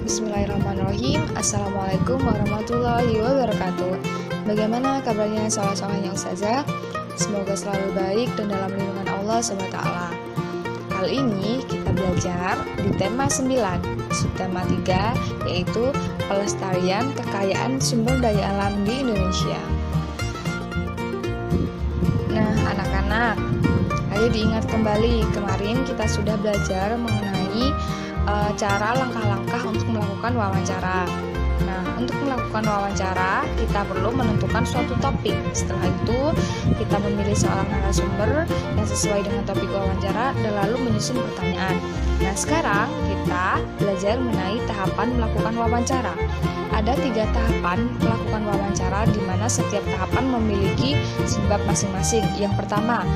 Bismillahirrahmanirrahim. Assalamualaikum warahmatullahi wabarakatuh. Bagaimana kabarnya sahabat-sahabat yang ustazah? Semoga selalu baik dan dalam lindungan Allah SWT. Kali ini kita belajar di tema 9, subtema 3, yaitu pelestarian kekayaan sumber daya alam di Indonesia. Nah, anak-anak, ayo diingat kembali, kemarin kita sudah belajar mengenai cara langkah-langkah untuk melakukan wawancara. Nah, untuk melakukan wawancara, kita perlu menentukan suatu topik. Setelah itu, kita memilih seorang narasumber yang sesuai dengan topik wawancara dan lalu menyusun pertanyaan. Nah, sekarang kita belajar mengenai tahapan melakukan wawancara. Ada 3 tahapan melakukan wawancara di mana setiap tahapan memiliki sebab masing-masing. Yang pertama,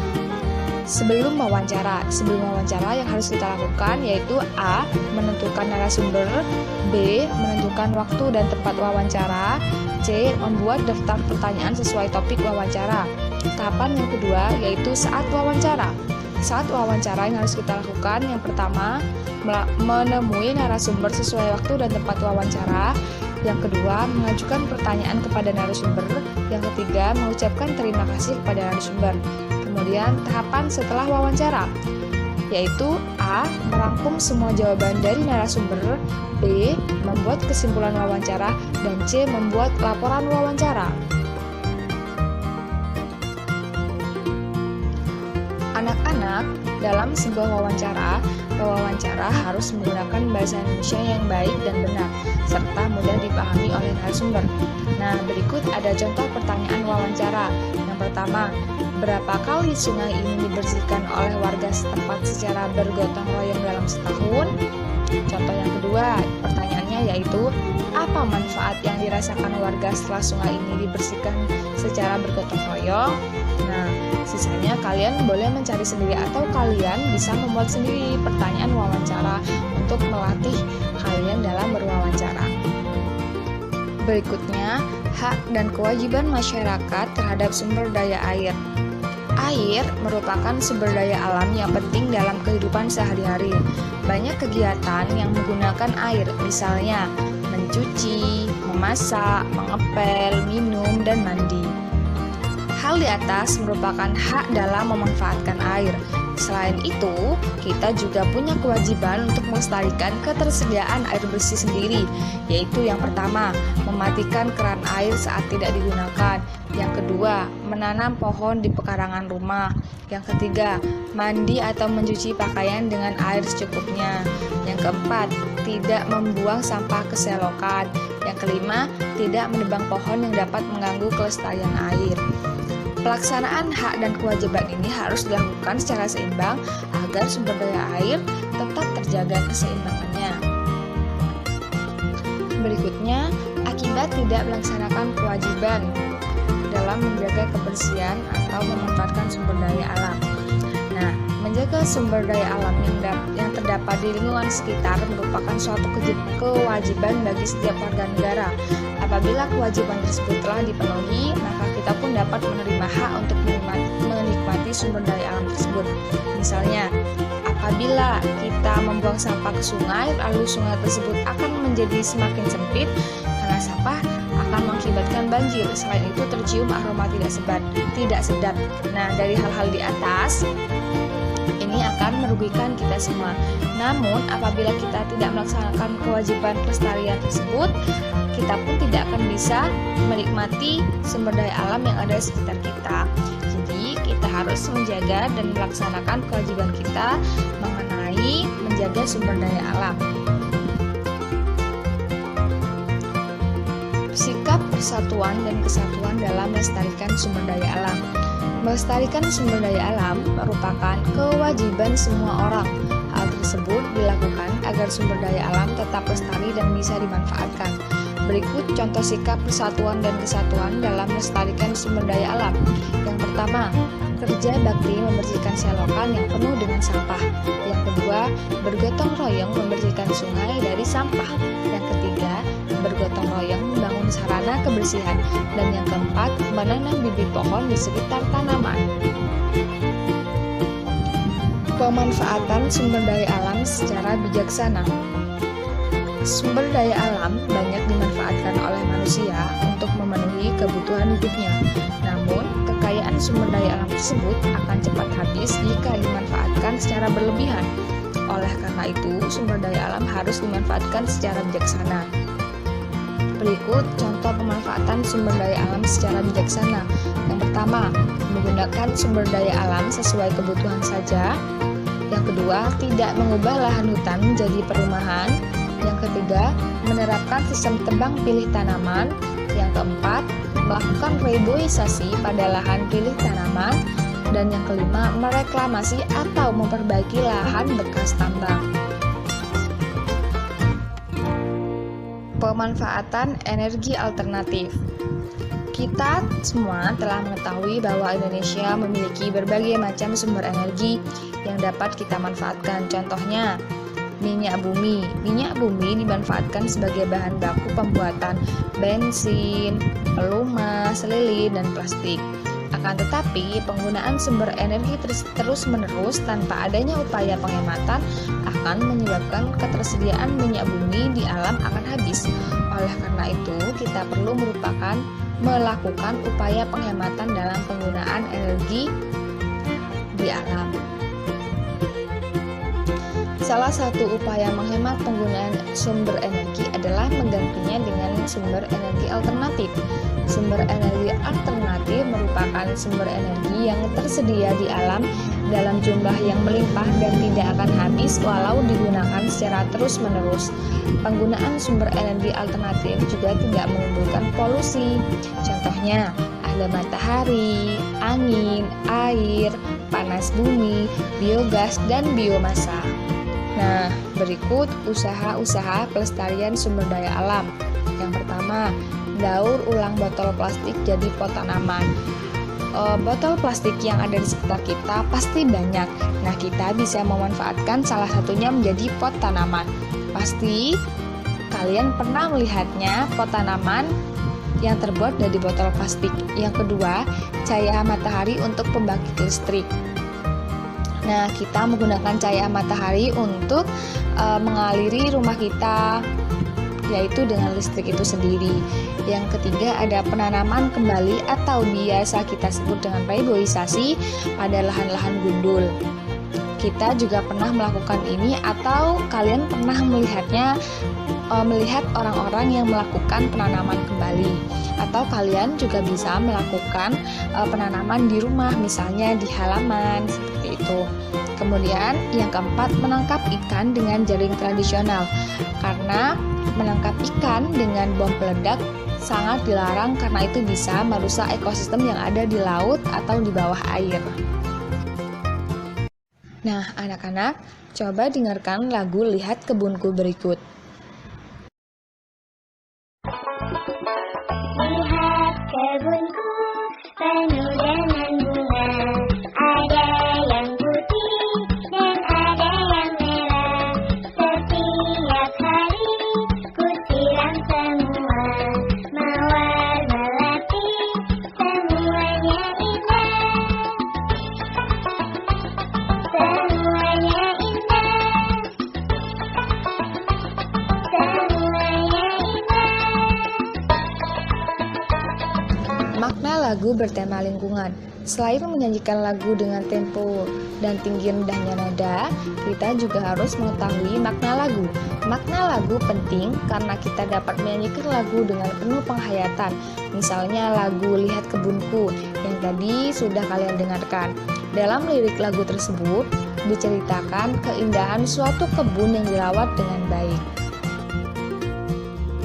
sebelum wawancara yang harus kita lakukan yaitu A. Menentukan narasumber, B. Menentukan waktu dan tempat wawancara, C. Membuat daftar pertanyaan sesuai topik wawancara. Tahapan yang kedua yaitu saat wawancara. Saat wawancara yang harus kita lakukan, yang pertama menemui narasumber sesuai waktu dan tempat wawancara. Yang kedua, mengajukan pertanyaan kepada narasumber. Yang ketiga, mengucapkan terima kasih kepada narasumber. Kemudian tahapan setelah wawancara, yaitu A. Merangkum semua jawaban dari narasumber, B. Membuat kesimpulan wawancara, dan C. Membuat laporan wawancara. Anak-anak, dalam sebuah wawancara, pewawancara harus menggunakan bahasa Indonesia yang baik dan benar, serta mudah dipahami oleh narasumber. Nah, berikut ada contoh pertanyaan wawancara. Yang pertama, berapa kali sungai ini dibersihkan oleh warga setempat secara bergotong royong dalam setahun? Contoh yang kedua, pertanyaannya yaitu, apa manfaat yang dirasakan warga setelah sungai ini dibersihkan secara bergotong royong? Nah, sisanya kalian boleh mencari sendiri atau kalian bisa membuat sendiri pertanyaan wawancara untuk melatih kalian dalam berwawancara. Berikutnya, hak dan kewajiban masyarakat terhadap sumber daya air. Air merupakan sumber daya alam yang penting dalam kehidupan sehari-hari. Banyak kegiatan yang menggunakan air, misalnya mencuci, memasak, mengepel, minum, dan mandi. Hal di atas merupakan hak dalam memanfaatkan air. Selain itu, kita juga punya kewajiban untuk melestarikan ketersediaan air bersih sendiri, yaitu yang pertama, mematikan keran air saat tidak digunakan. Yang kedua, menanam pohon di pekarangan rumah. Yang ketiga, mandi atau mencuci pakaian dengan air secukupnya. Yang keempat, tidak membuang sampah ke selokan. Yang kelima, tidak menebang pohon yang dapat mengganggu kelestarian air. Pelaksanaan hak dan kewajiban ini harus dilakukan secara seimbang agar sumber daya air tetap terjaga keseimbangannya. Berikutnya, akibat tidak melaksanakan kewajiban dalam menjaga kebersihan atau memanfaatkan sumber daya alam. Nah, menjaga sumber daya alam yang terdapat di lingkungan sekitar merupakan suatu kewajiban bagi setiap warga negara. Apabila kewajiban tersebut telah dipenuhi, maka kita pun dapat menerima hak untuk menikmati sumber daya alam tersebut. Misalnya, apabila kita membuang sampah ke sungai, lalu sungai tersebut akan menjadi semakin sempit karena sampah akan mengakibatkan banjir. Selain itu, tercium aroma tidak sedap. Nah, dari hal-hal di atas, ini akan merugikan kita semua. Namun, apabila kita tidak melaksanakan kewajiban pelestarian tersebut, kita pun tidak akan bisa menikmati sumber daya alam yang ada di sekitar kita. Jadi, kita harus menjaga dan melaksanakan kewajiban kita mengenai menjaga sumber daya alam. Sikap persatuan dan kesatuan dalam melestarikan sumber daya alam. Melestarikan sumber daya alam merupakan kewajiban semua orang. Hal tersebut dilakukan agar sumber daya alam tetap lestari dan bisa dimanfaatkan. Berikut contoh sikap persatuan dan kesatuan dalam melestarikan sumber daya alam. Yang pertama, kerja bakti membersihkan selokan yang penuh dengan sampah. Yang kedua, bergotong royong membersihkan sungai dari sampah. Yang ketiga, bergotong royong membangun sarana kebersihan. Dan yang keempat, menanam bibit pohon di sekitar tanaman. Pemanfaatan sumber daya alam secara bijaksana. Sumber daya alam banyak dimanfaatkan oleh manusia untuk memenuhi kebutuhan hidupnya. Namun, kekayaan sumber daya alam tersebut akan cepat habis jika dimanfaatkan secara berlebihan. Oleh karena itu, sumber daya alam harus dimanfaatkan secara bijaksana. Berikut contoh pemanfaatan sumber daya alam secara bijaksana. Yang pertama, menggunakan sumber daya alam sesuai kebutuhan saja. Yang kedua, tidak mengubah lahan hutan menjadi perumahan. Yang ketiga, menerapkan sistem tebang pilih tanaman. Yang keempat, melakukan reboisasi pada lahan pilih tanaman. Dan yang kelima, mereklamasi atau memperbaiki lahan bekas tambang. Pemanfaatan energi alternatif. Kita semua telah mengetahui bahwa Indonesia memiliki berbagai macam sumber energi yang dapat kita manfaatkan. Contohnya, minyak bumi. Minyak bumi dimanfaatkan sebagai bahan baku pembuatan bensin, pelumas, lilin, dan plastik. Akan tetapi, penggunaan sumber energi terus-menerus tanpa adanya upaya penghematan akan menyebabkan ketersediaan minyak bumi di alam akan habis. Oleh karena itu, kita perlu melakukan upaya penghematan dalam penggunaan energi di alam. Salah satu upaya menghemat penggunaan sumber energi adalah menggantinya dengan sumber energi alternatif. Sumber energi alternatif merupakan sumber energi yang tersedia di alam dalam jumlah yang melimpah dan tidak akan habis walau digunakan secara terus-menerus. Penggunaan sumber energi alternatif juga tidak menimbulkan polusi. Contohnya, ada matahari, angin, air, panas bumi, biogas, dan biomasa. Nah, berikut usaha-usaha pelestarian sumber daya alam. Yang pertama, daur ulang botol plastik jadi pot tanaman. Botol plastik yang ada di sekitar kita pasti banyak. Nah, kita bisa memanfaatkan salah satunya menjadi pot tanaman. Pasti kalian pernah melihatnya, pot tanaman yang terbuat dari botol plastik. Yang kedua, cahaya matahari untuk pembangkit listrik. Nah, kita menggunakan cahaya matahari untuk mengaliri rumah kita, yaitu dengan listrik itu sendiri. Yang ketiga, ada penanaman kembali atau biasa kita sebut dengan reboisasi pada lahan-lahan gundul. Kita juga pernah melakukan ini atau kalian pernah melihat orang-orang yang melakukan penanaman kembali, atau kalian juga bisa melakukan penanaman di rumah, misalnya di halaman seperti itu. Kemudian yang keempat, menangkap ikan dengan jaring tradisional, karena menangkap ikan dengan bom peledak sangat dilarang karena itu bisa merusak ekosistem yang ada di laut atau di bawah air. Nah, anak-anak, coba dengarkan lagu Lihat Kebunku berikut. Lihat kebunku penuh dengan bunga, ada yang putih dan ada yang merah. Setiap hari ku siram semua, mawar melati semuanya indah. Semuanya indah. Semuanya indah. Makna lagu bertema lingkungan. Selain menyanyikan lagu dengan tempo dan tinggi rendahnya nada, kita juga harus mengetahui makna lagu. Makna lagu penting karena kita dapat menyanyikan lagu dengan penuh penghayatan. Misalnya lagu Lihat Kebunku yang tadi sudah kalian dengarkan. Dalam lirik lagu tersebut diceritakan keindahan suatu kebun yang dirawat dengan baik.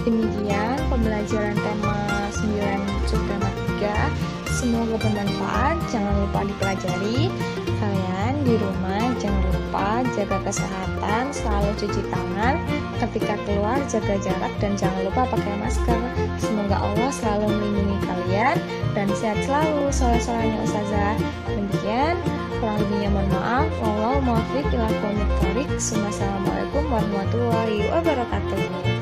Demikian pembelajaran tema 9 subtema 3. Semoga bermanfaat, jangan lupa dipelajari. Kalian di rumah jangan lupa jaga kesehatan, selalu cuci tangan, ketika keluar jaga jarak dan jangan lupa pakai masker. Semoga Allah selalu melindungi kalian dan sehat selalu. Salah-salahnya Ustazah. Demikian, kurang lebihnya mohon maaf. Wallahu muwaffiq ila aqwamit thoriq. Wassalamualaikum warahmatullahi wabarakatuh.